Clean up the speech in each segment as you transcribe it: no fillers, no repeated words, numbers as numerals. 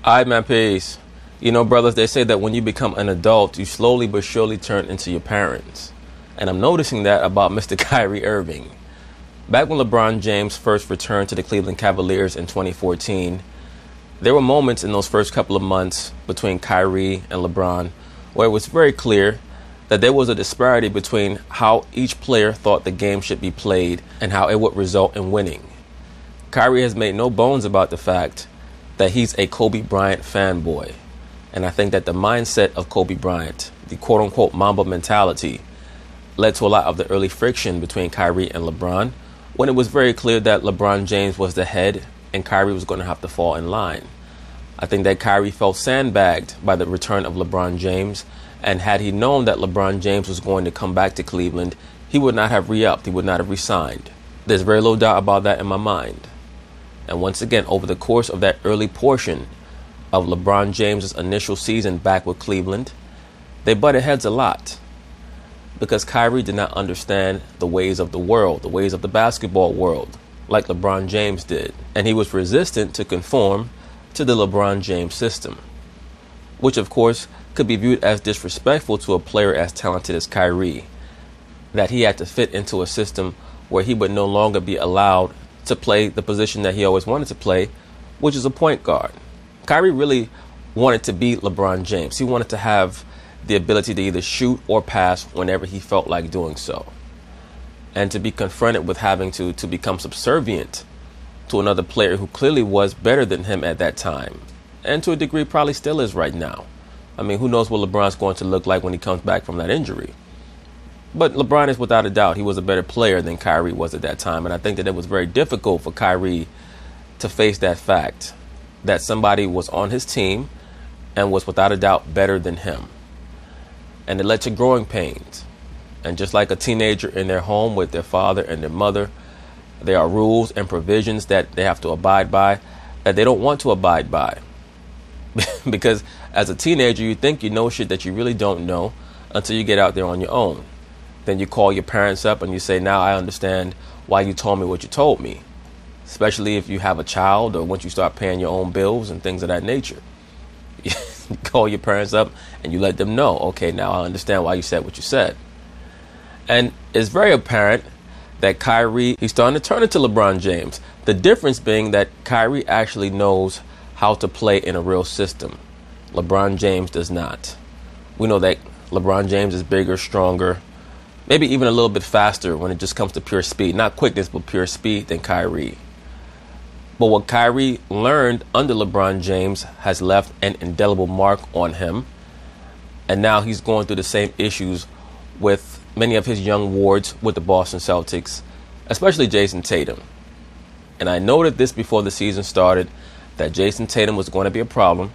Alright, man, peace. You know, brothers, they say that when you become an adult, you slowly but surely turn into your parents. And I'm noticing that about Mr. Kyrie Irving. Back when LeBron James first returned to the Cleveland Cavaliers in 2014, there were moments in those first couple of months between Kyrie and LeBron where it was very clear that there was a disparity between how each player thought the game should be played and how it would result in winning. Kyrie has made no bones about the fact that he's a Kobe Bryant fanboy. And I think that the mindset of Kobe Bryant, the quote-unquote Mamba mentality, led to a lot of the early friction between Kyrie and LeBron when it was very clear that LeBron James was the head and Kyrie was going to have to fall in line. I think that Kyrie felt sandbagged by the return of LeBron James, and had he known that LeBron James was going to come back to Cleveland, he would not have re-upped, he would not have re-signed. There's very little doubt about that in my mind. And once again, over the course of that early portion of LeBron James' initial season back with Cleveland, they butted heads a lot because Kyrie did not understand the ways of the world, the ways of the basketball world, like LeBron James did. And he was resistant to conform to the LeBron James system, which of course could be viewed as disrespectful to a player as talented as Kyrie, that he had to fit into a system where he would no longer be allowed to play the position that he always wanted to play, which is a point guard. Kyrie really wanted to be LeBron James. He wanted to have the ability to either shoot or pass whenever he felt like doing so. And to be confronted with having to become subservient to another player who clearly was better than him at that time, and to a degree probably still is right now. I mean, who knows what LeBron's going to look like when he comes back from that injury. But LeBron is without a doubt, he was a better player than Kyrie was at that time. And I think that it was very difficult for Kyrie to face that fact that somebody was on his team and was without a doubt better than him. And it led to growing pains. And just like a teenager in their home with their father and their mother, there are rules and provisions that they have to abide by that they don't want to abide by. Because as a teenager, you think you know shit that you really don't know until you get out there on your own. Then you call your parents up and you say, now I understand why you told me what you told me. Especially if you have a child or once you start paying your own bills and things of that nature. You call your parents up and you let them know, okay, now I understand why you said what you said. And it's very apparent that Kyrie, he's starting to turn into LeBron James. The difference being that Kyrie actually knows how to play in a real system. LeBron James does not. We know that LeBron James is bigger, stronger, maybe even a little bit faster when it just comes to pure speed. Not quickness, but pure speed than Kyrie. But what Kyrie learned under LeBron James has left an indelible mark on him. And now he's going through the same issues with many of his young wards with the Boston Celtics, especially Jason Tatum. And I noted this before the season started, that Jason Tatum was going to be a problem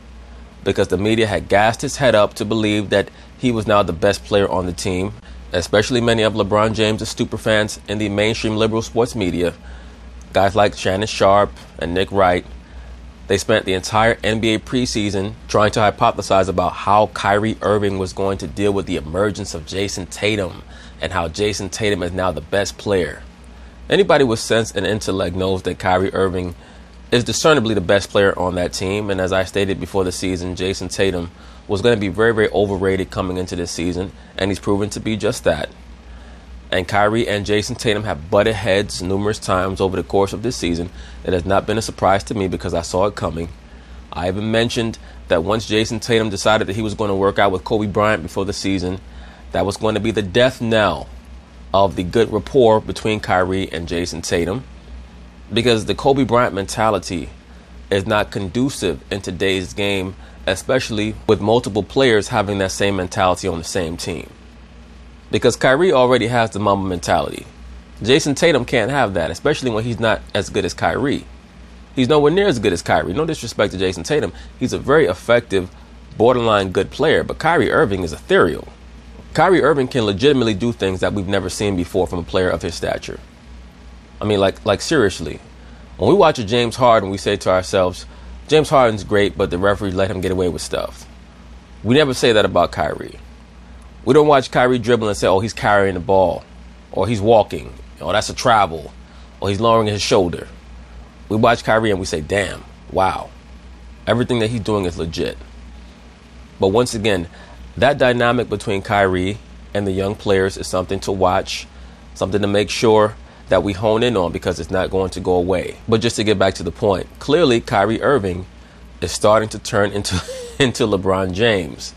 because the media had gassed his head up to believe that he was now the best player on the team, especially many of LeBron James' superfans in the mainstream liberal sports media. Guys like Shannon Sharp and Nick Wright, they spent the entire NBA preseason trying to hypothesize about how Kyrie Irving was going to deal with the emergence of Jason Tatum and how Jason Tatum is now the best player. Anybody with sense and intellect knows that Kyrie Irving is discernibly the best player on that team. And as I stated before the season, Jason Tatum was going to be very, very overrated coming into this season. And he's proven to be just that. And Kyrie and Jason Tatum have butted heads numerous times over the course of this season. It has not been a surprise to me because I saw it coming. I even mentioned that once Jason Tatum decided that he was going to work out with Kobe Bryant before the season, that was going to be the death knell of the good rapport between Kyrie and Jason Tatum. Because the Kobe Bryant mentality is not conducive in today's game, especially with multiple players having that same mentality on the same team. Because Kyrie already has the Mamba mentality. Jason Tatum can't have that, especially when he's not as good as Kyrie. He's nowhere near as good as Kyrie. No disrespect to Jason Tatum. He's a very effective, borderline good player, but Kyrie Irving is ethereal. Kyrie Irving can legitimately do things that we've never seen before from a player of his stature. I mean, like seriously. When we watch a James Harden, we say to ourselves, James Harden's great, but the referee let him get away with stuff. We never say that about Kyrie. We don't watch Kyrie dribble and say, oh, he's carrying the ball, or he's walking, or that's a travel, or he's lowering his shoulder. We watch Kyrie and we say, damn, wow. Everything that he's doing is legit. But once again, that dynamic between Kyrie and the young players is something to watch, something to make sure that we hone in on, because it's not going to go away. But just to get back to the point, clearly Kyrie Irving is starting to turn into into LeBron James.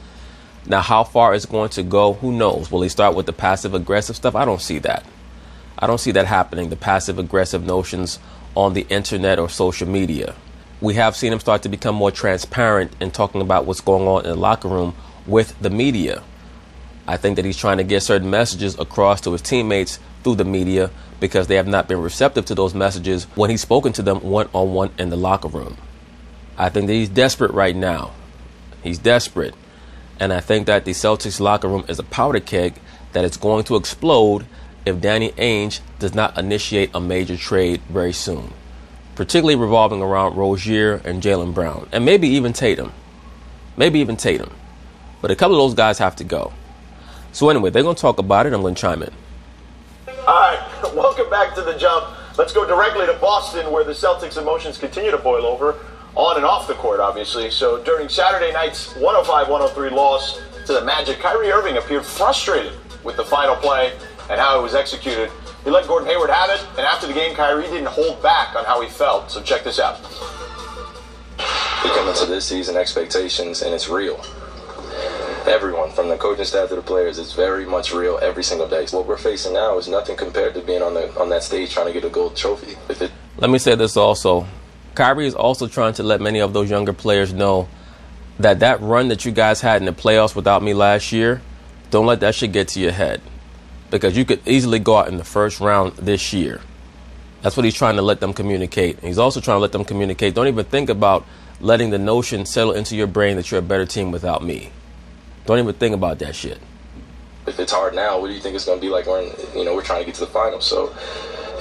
Now, how far it's going to go, who knows? Will he start with the passive-aggressive stuff? I don't see that. I don't see that happening, the passive-aggressive notions on the internet or social media. We have seen him start to become more transparent in talking about what's going on in the locker room with the media. I think that he's trying to get certain messages across to his teammates through the media, because they have not been receptive to those messages when he's spoken to them one-on-one in the locker room. I think that he's desperate right now. He's desperate. And I think that the Celtics locker room is a powder keg that is going to explode if Danny Ainge does not initiate a major trade very soon, particularly revolving around Rozier and Jaylen Brown, and maybe even Tatum. But a couple of those guys have to go. So anyway, they're going to talk about it. I'm going to chime in. All right, welcome back to The Jump. Let's go directly to Boston, where the Celtics' emotions continue to boil over, on and off the court, obviously. So during Saturday night's 105-103 loss to the Magic, Kyrie Irving appeared frustrated with the final play and how it was executed. He let Gordon Hayward have it, and after the game, Kyrie didn't hold back on how he felt. So check this out. We come into this season expectations, and it's real. Everyone, from the coaching staff to the players, it's very much real every single day. What we're facing now is nothing compared to being on that stage trying to get a gold trophy. Let me say this also. Kyrie is also trying to let many of those younger players know that run that you guys had in the playoffs without me last year, don't let that shit get to your head, because you could easily go out in the first round this year. That's what he's trying to let them communicate. And he's also trying to let them communicate, don't even think about letting the notion settle into your brain that you're a better team without me. Don't even think about that shit. If it's hard now, what do you think it's going to be like when, we're trying to get to the finals? So,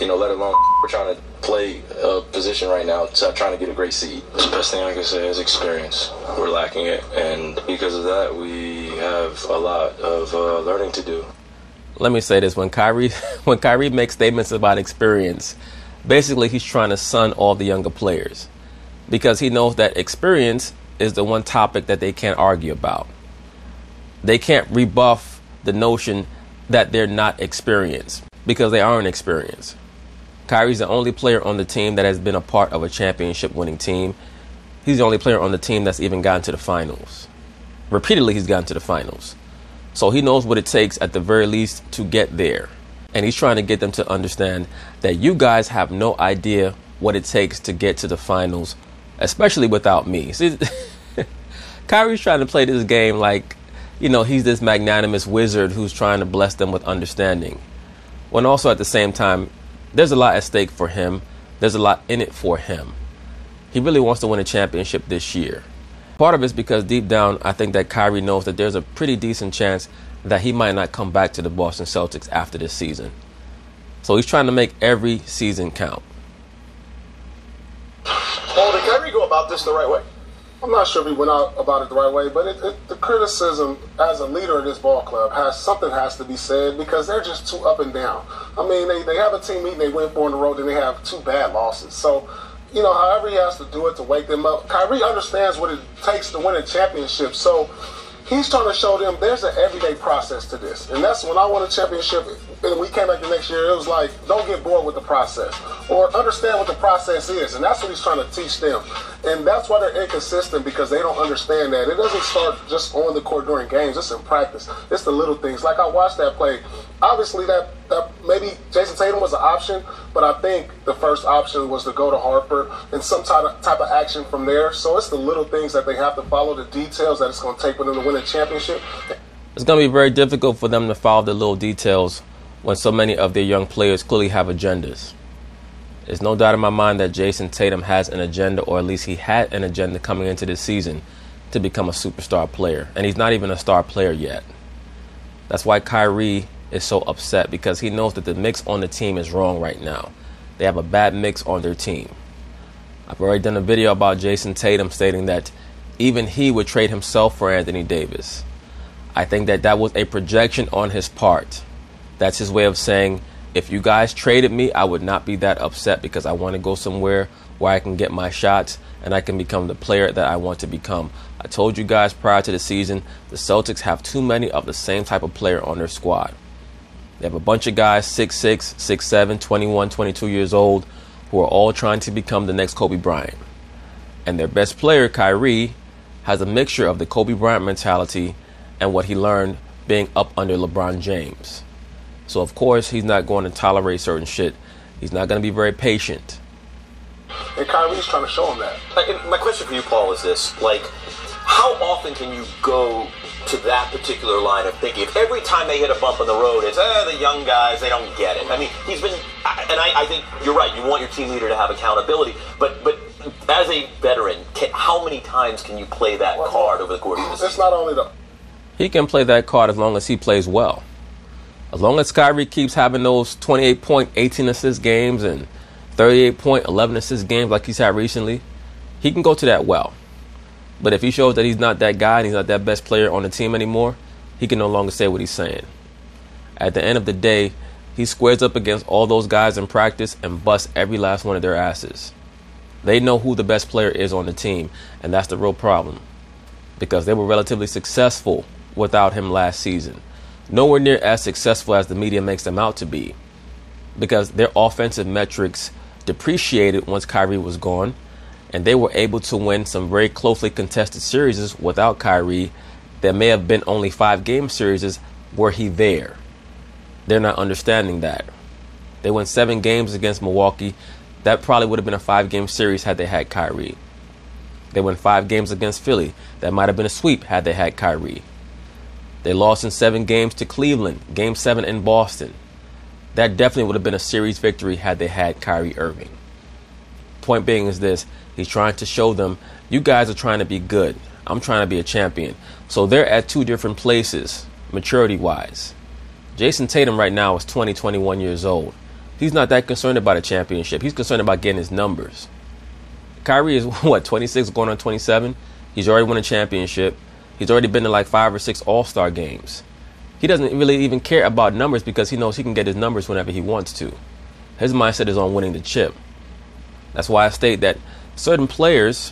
let alone we're trying to play a position right now, trying to get a great seed. The best thing I can say is experience. We're lacking it, and because of that, we have a lot of learning to do. Let me say this. When Kyrie makes statements about experience, basically he's trying to sun all the younger players, because he knows that experience is the one topic that they can't argue about. They can't rebuff the notion that they're not experienced, because they aren't experienced. Kyrie's the only player on the team that has been a part of a championship winning team. He's the only player on the team that's even gotten to the finals. Repeatedly, he's gotten to the finals. So he knows what it takes at the very least to get there. And he's trying to get them to understand that you guys have no idea what it takes to get to the finals, especially without me. See, Kyrie's trying to play this game like, he's this magnanimous wizard who's trying to bless them with understanding. When also at the same time, there's a lot at stake for him. There's a lot in it for him. He really wants to win a championship this year. Part of it's because deep down, I think that Kyrie knows that there's a pretty decent chance that he might not come back to the Boston Celtics after this season. So he's trying to make every season count. Paul, did Kyrie go about this the right way? I'm not sure if he went out about it the right way, but the criticism as a leader of this ball club has to be said, because they're just too up and down. I mean, they have a team meeting, they win 4 in a row, then they have 2 bad losses. So, however he has to do it to wake them up. Kyrie understands what it takes to win a championship. So he's trying to show them there's an everyday process to this. And that's when I won a championship and we came back the next year, it was like, don't get bored with the process, or understand what the process is. And that's what he's trying to teach them. And that's why they're inconsistent, because they don't understand that. It doesn't start just on the court during games. It's in practice. It's the little things. Like I watched that play. Obviously, that maybe Jason Tatum was an option, but I think the first option was to go to Harper and some type of action from there. So it's the little things that they have to follow, the details that it's going to take for them to win a championship. It's going to be very difficult for them to follow the little details when so many of their young players clearly have agendas. There's no doubt in my mind that Jason Tatum has an agenda, or at least he had an agenda coming into this season to become a superstar player. And he's not even a star player yet. That's why Kyrie is so upset, because he knows that the mix on the team is wrong right now. They have a bad mix on their team. I've already done a video about Jason Tatum stating that even he would trade himself for Anthony Davis. I think that was a projection on his part. That's his way of saying, if you guys traded me, I would not be that upset, because I want to go somewhere where I can get my shots and I can become the player that I want to become. I told you guys prior to the season, the Celtics have too many of the same type of player on their squad. They have a bunch of guys 6'6", 6'7", 21, 22 years old who are all trying to become the next Kobe Bryant. And their best player, Kyrie, has a mixture of the Kobe Bryant mentality and what he learned being up under LeBron James. So, of course, he's not going to tolerate certain shit. He's not going to be very patient. And Kyrie's trying to show him that. My question for you, Paul, is this. Like, how often can you go to that particular line of thinking? If every time they hit a bump on the road, it's, the young guys, they don't get it. I mean, he's been, and I think you're right, you want your team leader to have accountability, but as a veteran, how many times can you play that card over the course of the season? It's not only the... He can play that card as long as he plays well. As long as Kyrie keeps having those 28-point, 18-assist games and 38-point, 11-assist games like he's had recently, he can go to that well. But if he shows that he's not that guy and he's not that best player on the team anymore, he can no longer say what he's saying. At the end of the day, he squares up against all those guys in practice and busts every last one of their asses. They know who the best player is on the team, and that's the real problem. Because they were relatively successful without him last season. Nowhere near as successful as the media makes them out to be. Because their offensive metrics depreciated once Kyrie was gone, and they were able to win some very closely contested series without Kyrie that may have been only 5-game series were he there. They're not understanding that. They won 7 games against Milwaukee. That probably would have been a 5-game series had they had Kyrie. They won 5 games against Philly. That might have been a sweep had they had Kyrie. They lost in 7 games to Cleveland, Game 7 in Boston. That definitely would have been a series victory had they had Kyrie Irving. Point being is this, he's trying to show them, you guys are trying to be good. I'm trying to be a champion. So they're at 2 different places, maturity-wise. Jason Tatum right now is 20, 21 years old. He's not that concerned about a championship. He's concerned about getting his numbers. Kyrie is, 26 going on 27? He's already won a championship. He's already been to like 5 or 6 All-Star games. He doesn't really even care about numbers because he knows he can get his numbers whenever he wants to. His mindset is on winning the chip. That's why I state that certain players,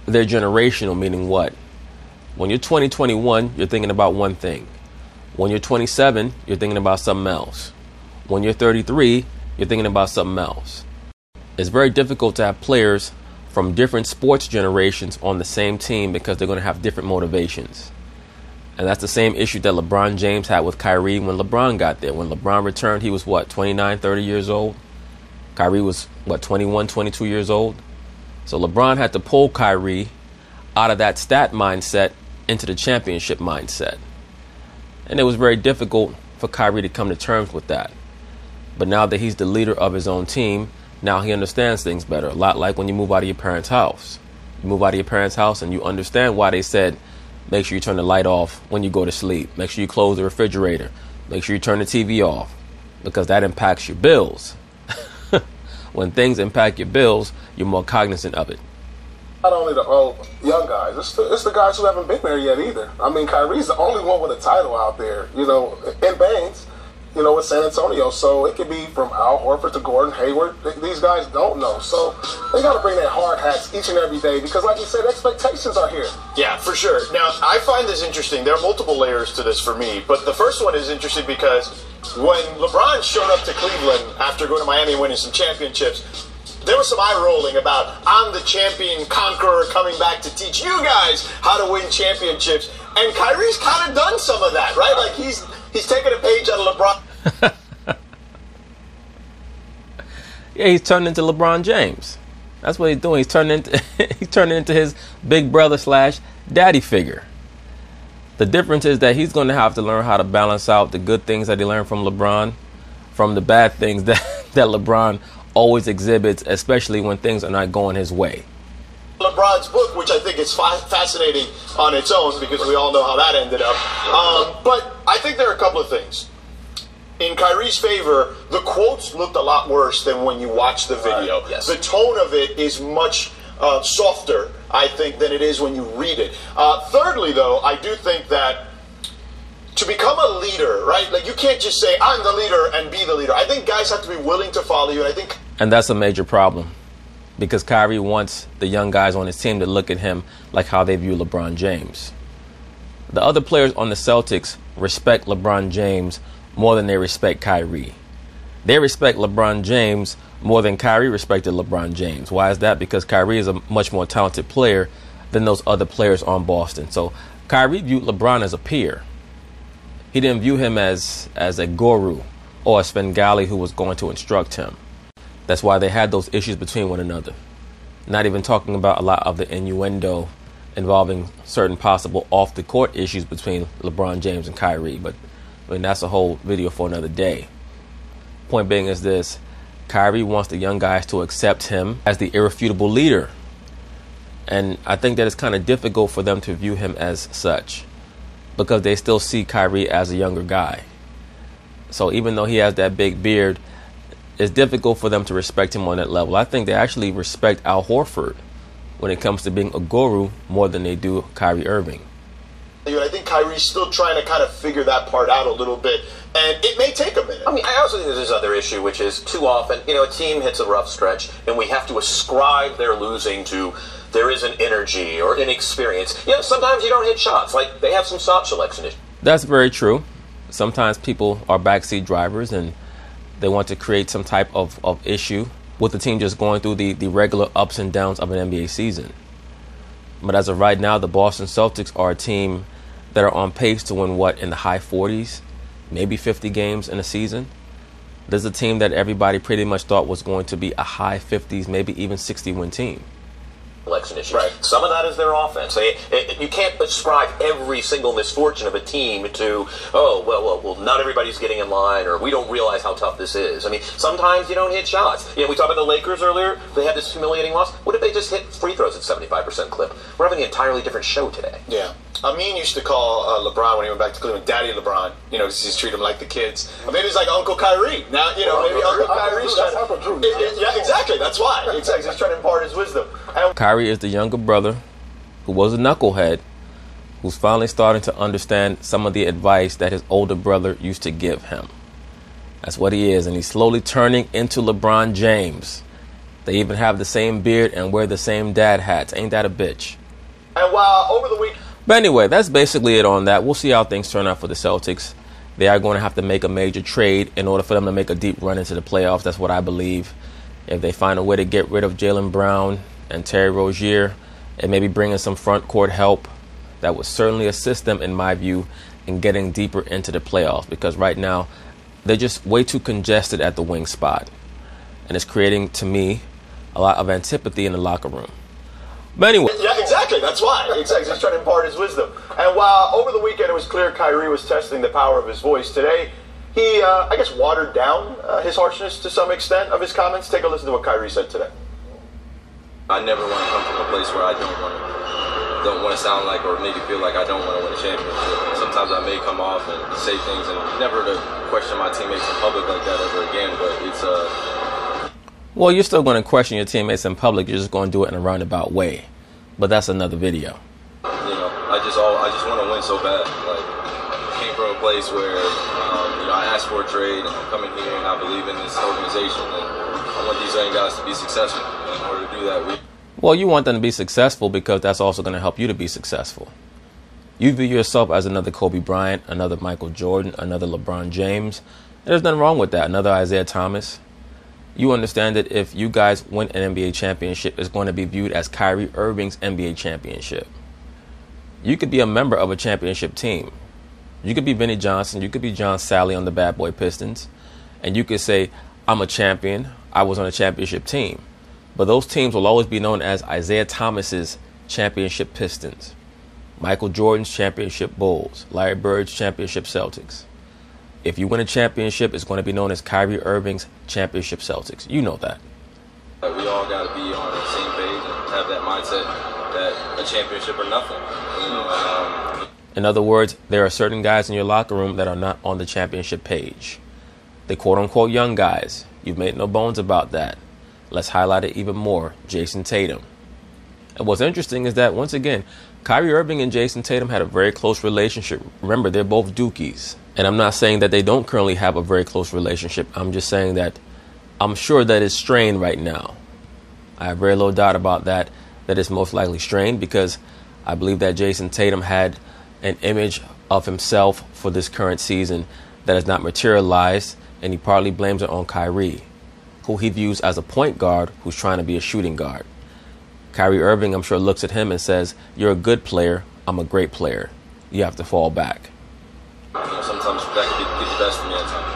they're generational, meaning what? When you're 20, 21, you're thinking about one thing. When you're 27, you're thinking about something else. When you're 33, you're thinking about something else. It's very difficult to have players from different sports generations on the same team because they're going to have different motivations. And that's the same issue that LeBron James had with Kyrie when LeBron got there. When LeBron returned, he was 29, 30 years old. Kyrie was 21, 22 years old. So LeBron had to pull Kyrie out of that stat mindset into the championship mindset. And it was very difficult for Kyrie to come to terms with that. But now that he's the leader of his own team, now he understands things better. A lot like when you move out of your parents' house. You move out of your parents' house and you understand why they said, make sure you turn the light off when you go to sleep. Make sure you close the refrigerator. Make sure you turn the TV off. Because that impacts your bills. When things impact your bills, you're more cognizant of it. Not only the old young guys, it's the guys who haven't been there yet either. I mean, Kyrie's the only one with a title out there, in Baines, with San Antonio. So it could be from Al Horford to Gordon Hayward. These guys don't know. So they got to bring that hard hats each and every day because, like you said, expectations are here. Yeah, for sure. Now, I find this interesting. There are multiple layers to this for me, but the first one is interesting because when LeBron showed up to Cleveland after going to Miami and winning some championships, there was some eye rolling about, I'm the champion conqueror coming back to teach you guys how to win championships. And Kyrie's kind of done some of that, right? Like he's taken a page out of LeBron. Yeah, he's turned into LeBron James. That's what he's doing. He's turning into his big brother / daddy figure. The difference is that he's going to have to learn how to balance out the good things that he learned from LeBron from the bad things that LeBron always exhibits, especially when things are not going his way. LeBron's book, which I think is fascinating on its own because we all know how that ended up. But I think there are a couple of things. In Kyrie's favor, the quotes looked a lot worse than when you watch the video. Right, yes. The tone of it is much softer, I think, than it is when you read it. Thirdly, though, I do think that to become a leader, right? Like you can't just say, I'm the leader and be the leader. I think guys have to be willing to follow you. And I think... And that's a major problem. because Kyrie wants the young guys on his team to look at him like how they view LeBron James. The other players on the Celtics respect LeBron James more than they respect Kyrie. They respect LeBron James more than Kyrie respected LeBron James. Why is that? Because Kyrie is a much more talented player than those other players on Boston. So Kyrie viewed LeBron as a peer. He didn't view him as a guru or a Svengali who was going to instruct him. That's why they had those issues between one another. Not even talking about a lot of the innuendo involving certain possible off-the-court issues between LeBron James and Kyrie. But I mean, that's a whole video for another day. Point being is this: Kyrie wants the young guys to accept him as the irrefutable leader. And I think that it's kind of difficult for them to view him as such, because they still see Kyrie as a younger guy. So even though he has that big beard, it's difficult for them to respect him on that level. I think they actually respect Al Horford when it comes to being a guru more than they do Kyrie Irving. I think Kyrie's still trying to kind of figure that part out a little bit, and it may take a minute. I mean, I also think there's this other issue, which is too often, a team hits a rough stretch, and we have to ascribe their losing to there isn't energy or inexperience. Sometimes you don't hit shots. Like, they have some shot selection issues. That's very true. Sometimes people are backseat drivers, and they want to create some type of issue with the team just going through the regular ups and downs of an NBA season. But as of right now, the Boston Celtics are a team that are on pace to win, in the high 40s, maybe 50 games in a season. There's a team that everybody pretty much thought was going to be a high 50s, maybe even 60-win team. Election issue. Right. Some of that is their offense. You can't ascribe every single misfortune of a team to, well, not everybody's getting in line, or we don't realize how tough this is. I mean, sometimes you don't hit shots. We talked about the Lakers earlier. They had this humiliating loss. What if they just hit free throws at 75% clip? We're having an entirely different show today. Yeah. Amin used to call LeBron, when he went back to Cleveland, Daddy LeBron. He's treating him like the kids. Or maybe he's like Uncle Kyrie. Now, maybe Uncle Kyrie's trying to... Yeah, exactly. That's why. Exactly. He's trying to impart his wisdom. Kyrie is the younger brother who was a knucklehead, who's finally starting to understand some of the advice that his older brother used to give him. That's what he is, and he's slowly turning into LeBron James. They even have the same beard and wear the same dad hats. Ain't that a bitch? And while over the week... But anyway, that's basically it on that. We'll see how things turn out for the Celtics. They are going to have to make a major trade in order for them to make a deep run into the playoffs. That's what I believe. If they find a way to get rid of Jaylen Brown and Terry Rozier and maybe bring in some front court help, that would certainly assist them, in my view, in getting deeper into the playoffs. Because right now, they're just way too congested at the wing spot. And it's creating, to me, a lot of antipathy in the locker room. But anyway. Yeah, exactly. That's why. Exactly. He's trying to impart his wisdom. And while over the weekend it was clear Kyrie was testing the power of his voice, today he, I guess, watered down his harshness to some extent of his comments. Take a listen to what Kyrie said today. I never want to come from a place where I don't want to sound like or make it feel like I don't want to win a championship. Sometimes I may come off and say things, and never to question my teammates in public like that ever again, but it's Well, you're still going to question your teammates in public. You're just going to do it in a roundabout way. But that's another video. I just want to win so bad. Like, I came from a place where, I asked for a trade, and I'm coming here, and I believe in this organization, and I want these young guys to be successful. In order to do that, well, you want them to be successful because that's also going to help you to be successful. You view yourself as another Kobe Bryant, another Michael Jordan, another LeBron James. There's nothing wrong with that. Another Isaiah Thomas. You understand that if you guys win an NBA championship, it's going to be viewed as Kyrie Irving's NBA championship. You could be a member of a championship team. You could be Vinnie Johnson. You could be John Sally on the Bad Boy Pistons. And you could say, I'm a champion. I was on a championship team. But those teams will always be known as Isaiah Thomas's championship Pistons, Michael Jordan's championship Bulls, Larry Bird's championship Celtics. If you win a championship, it's going to be known as Kyrie Irving's championship Celtics. You know that. We all got to be on the same page and have that mindset that a championship or nothing. In other words, there are certain guys in your locker room that are not on the championship page. The quote-unquote young guys. You've made no bones about that. Let's highlight it even more. Jason Tatum. And what's interesting is that, once again, Kyrie Irving and Jason Tatum had a very close relationship. Remember, they're both Dookies. And I'm not saying that they don't currently have a very close relationship. I'm just saying that I'm sure that it's strained right now. I have very little doubt about that it's most likely strained, because I believe that Jason Tatum had an image of himself for this current season that has not materialized, and he partly blames it on Kyrie, who he views as a point guard who's trying to be a shooting guard. Kyrie Irving, I'm sure, looks at him and says, "You're a good player. I'm a great player. You have to fall back." Sometimes that could be the best of me at times.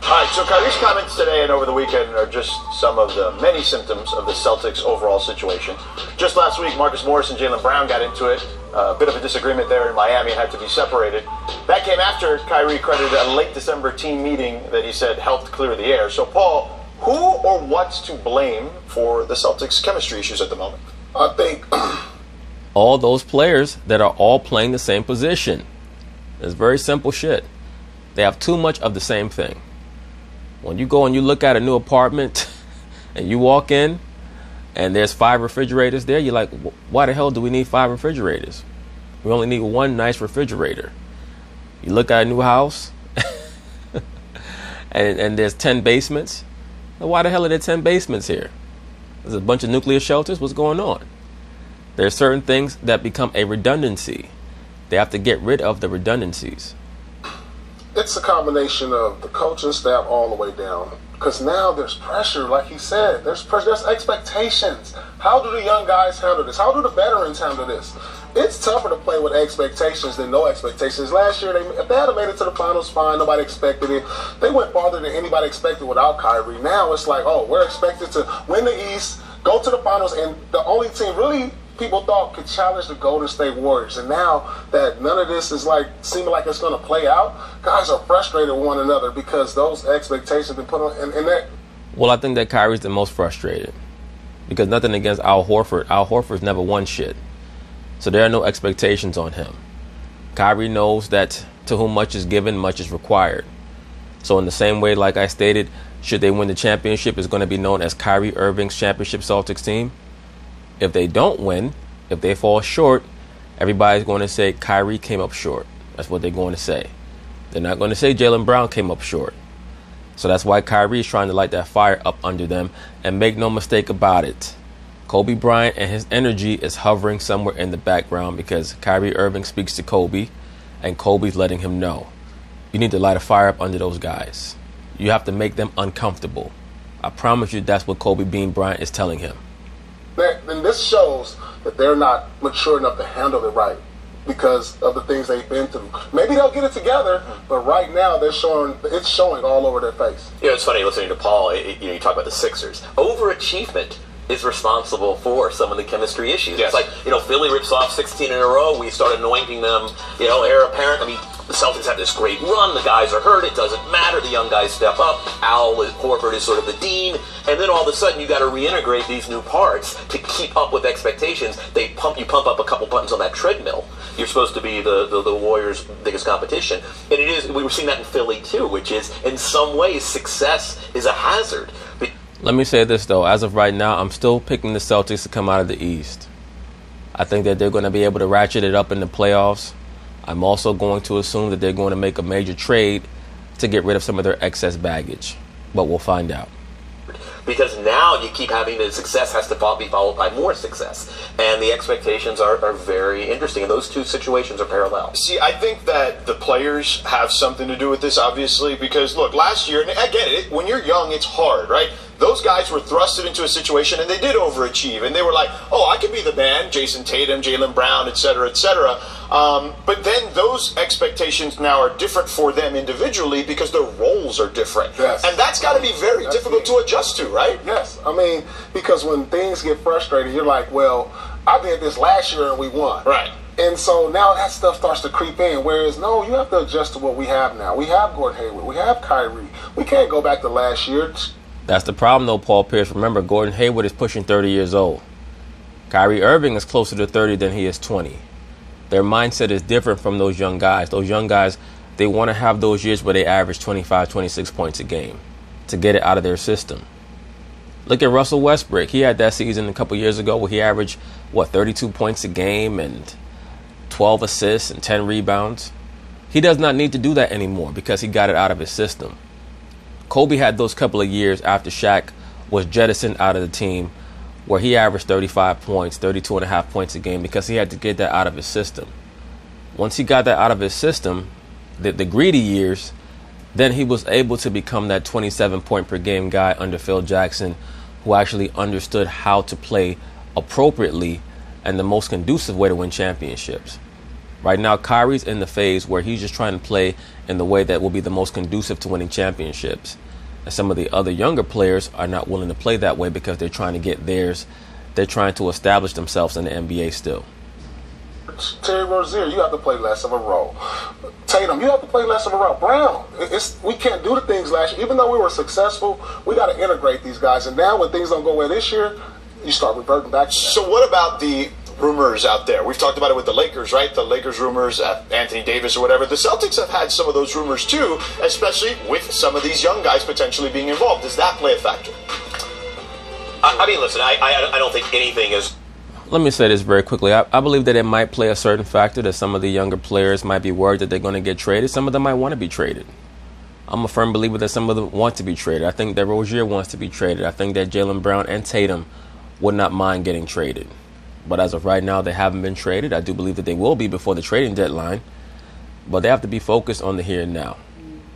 All right, so Kyrie's comments today and over the weekend are just some of the many symptoms of the Celtics' overall situation. Just last week, Marcus Morris and Jaylen Brown got into it. A bit of a disagreement there in Miami and had to be separated. That came after Kyrie credited a late December team meeting that he said helped clear the air. So, Paul, who or what's to blame for the Celtics' chemistry issues at the moment? I think all those players that are all playing the same position. It's very simple shit. They have too much of the same thing. When you go and you look at a new apartment and you walk in and there's 5 refrigerators there, you're like, why the hell do we need 5 refrigerators? We only need one nice refrigerator. You look at a new house and there's 10 basements. Why the hell are there 10 basements here? There's a bunch of nuclear shelters. What's going on? There are certain things that become a redundancy. They have to get rid of the redundancies. it's a combination of the coaching staff all the way down. Because now there's pressure, like he said. There's pressure, there's expectations. How do the young guys handle this? How do the veterans handle this? It's tougher to play with expectations than no expectations. Last year, if they had made it to the finals, fine. Nobody expected it. They went farther than anybody expected without Kyrie. Now it's like, oh, we're expected to win the East, go to the finals, and the only team really people thought could challenge the Golden State Warriors. And now that none of this is like seeming like it's going to play out, guys are frustrated with one another because those expectations have been put on. And that. Well, I think that Kyrie's the most frustrated because nothing against Al Horford. Al Horford's never won shit. So there are no expectations on him. Kyrie knows that to whom much is given, much is required. So in the same way, like I stated, should they win the championship, it's going to be known as Kyrie Irving's championship Celtics team. If they don't win, if they fall short, everybody's going to say Kyrie came up short. That's what they're going to say. They're not going to say Jaylen Brown came up short. So that's why Kyrie is trying to light that fire up under them. And make no mistake about it, Kobe Bryant and his energy is hovering somewhere in the background because Kyrie Irving speaks to Kobe, and Kobe's letting him know, you need to light a fire up under those guys. You have to make them uncomfortable. I promise you that's what Kobe Bean Bryant is telling him. And this shows that they're not mature enough to handle it right because of the things they've been through. Maybe they'll get it together, but right now it's showing all over their face. You know, it's funny listening to Paul. You talk about the Sixers. Overachievement is responsible for some of the chemistry issues. Yes. It's like, Philly rips off 16 in a row. We start anointing them, heir apparent. I mean, the Celtics have this great run. The guys are hurt. It doesn't matter. The young guys step up. Horford is sort of the dean. And then all of a sudden, you got to reintegrate these new parts to keep up with expectations. You pump up a couple buttons on that treadmill. You're supposed to be the Warriors' biggest competition. And it is. We were seeing that in Philly, too, which is, in some ways, success is a hazard. Let me say this, though. As of right now, I'm still picking the Celtics to come out of the East. I think that they're going to be able to ratchet it up in the playoffs. I'm also going to assume that they're going to make a major trade to get rid of some of their excess baggage. But we'll find out. Because now you keep having the success has to be followed by more success. And the expectations are very interesting. And those two situations are parallel. See, I think that the players have something to do with this, obviously, because, look, last year, and I get it, when you're young, it's hard, right? Those guys were thrusted into a situation, and they did overachieve. And they were like, oh, I could be the man, Jason Tatum, Jaylen Brown, et cetera, et cetera. But then those expectations now are different for them individually because their roles are different. Yes. And that's got to be very difficult to adjust to, right? Yes. I mean, because when things get frustrated, you're like, well, I did this last year and we won. Right. And so now that stuff starts to creep in, whereas, no, you have to adjust to what we have now. We have Gordon Hayward. We have Kyrie. We can't go back to last year. That's the problem, though, Paul Pierce. Remember, Gordon Hayward is pushing 30 years old. Kyrie Irving is closer to 30 than he is 20. Their mindset is different from those young guys. Those young guys, they want to have those years where they average 25, 26 points a game to get it out of their system. Look at Russell Westbrook. He had that season a couple years ago where he averaged, 32 points a game and 12 assists and 10 rebounds. He does not need to do that anymore because he got it out of his system. Kobe had those couple of years after Shaq was jettisoned out of the team where he averaged 35 points, 32.5 points a game, because he had to get that out of his system. Once he got that out of his system, the greedy years, then he was able to become that 27 point per game guy under Phil Jackson, who actually understood how to play appropriately and the most conducive way to win championships. Right now, Kyrie's in the phase where he's just trying to play in the way that will be the most conducive to winning championships. And some of the other younger players are not willing to play that way because they're trying to get theirs. They're trying to establish themselves in the NBA still. Terry Rozier, you have to play less of a role. Tatum, you have to play less of a role. Brown, we can't do the things last year. Even though we were successful, we got to integrate these guys. And now when things don't go well this year, you start reverting back to that. So what about the rumors out there? We've talked about it with the Lakers, right? The Lakers rumors, Anthony Davis or whatever. The Celtics have had some of those rumors too, especially with some of these young guys potentially being involved. Does that play a factor? I mean, listen, I don't think anything is... Let me say this very quickly. I believe that it might play a certain factor, that some of the younger players might be worried that they're going to get traded. Some of them might want to be traded. I'm a firm believer that some of them want to be traded. I think that Rozier wants to be traded. I think that Jaylen Brown and Tatum would not mind getting traded. But as of right now, they haven't been traded. I do believe that they will be before the trading deadline. But they have to be focused on the here and now.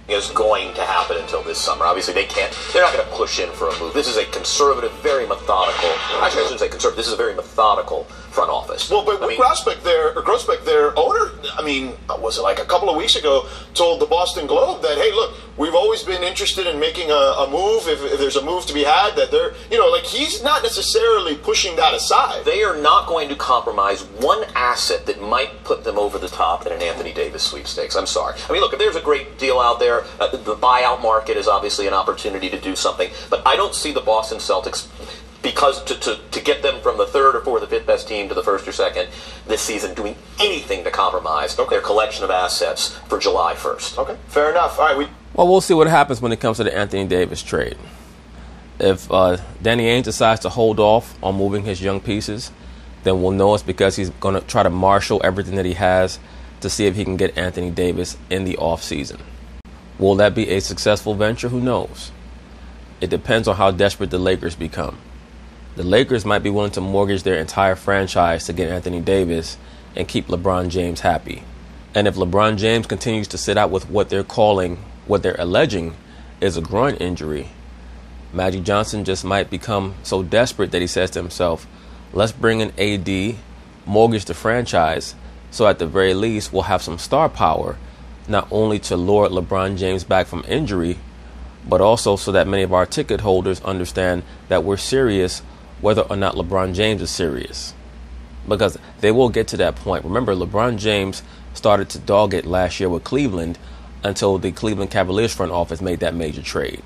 Is going to happen until this summer. Obviously, they're not going to push in for a move. This is a conservative, very methodical, actually I shouldn't say conservative, this is a very methodical front office. Well, but Grossbeck, their owner, I mean, was it like a couple of weeks ago, told the Boston Globe that, hey, look, we've always been interested in making a move, if there's a move to be had, that they're, like he's not necessarily pushing that aside. They are not going to compromise one asset that might put them over the top in an Anthony Davis sweepstakes. I'm sorry. I mean, look, if there's a great deal out there, the buyout market is obviously an opportunity to do something, but I don't see the Boston Celtics, because to get them from the third or fourth or fifth best team to the first or second this season, doing anything to compromise their collection of assets for July 1st. Okay, fair enough. All right, Well, we'll see what happens when it comes to the Anthony Davis trade. If Danny Ainge decides to hold off on moving his young pieces, then we'll know it's because he's going to try to marshal everything that he has to see if he can get Anthony Davis in the offseason. Will that be a successful venture? Who knows? It depends on how desperate the Lakers become. The Lakers might be willing to mortgage their entire franchise to get Anthony Davis and keep LeBron James happy. And if LeBron James continues to sit out with what they're alleging is a groin injury, Magic Johnson just might become so desperate that he says to himself, let's bring in AD, mortgage the franchise, so at the very least we'll have some star power, not only to lure LeBron James back from injury, but also so that many of our ticket holders understand that we're serious whether or not LeBron James is serious. Because they will get to that point. Remember, LeBron James started to dog it last year with Cleveland until the Cleveland Cavaliers front office made that major trade.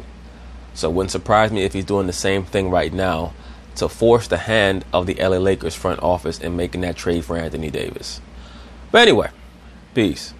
So it wouldn't surprise me if he's doing the same thing right now to force the hand of the LA Lakers front office in making that trade for Anthony Davis. But anyway, peace.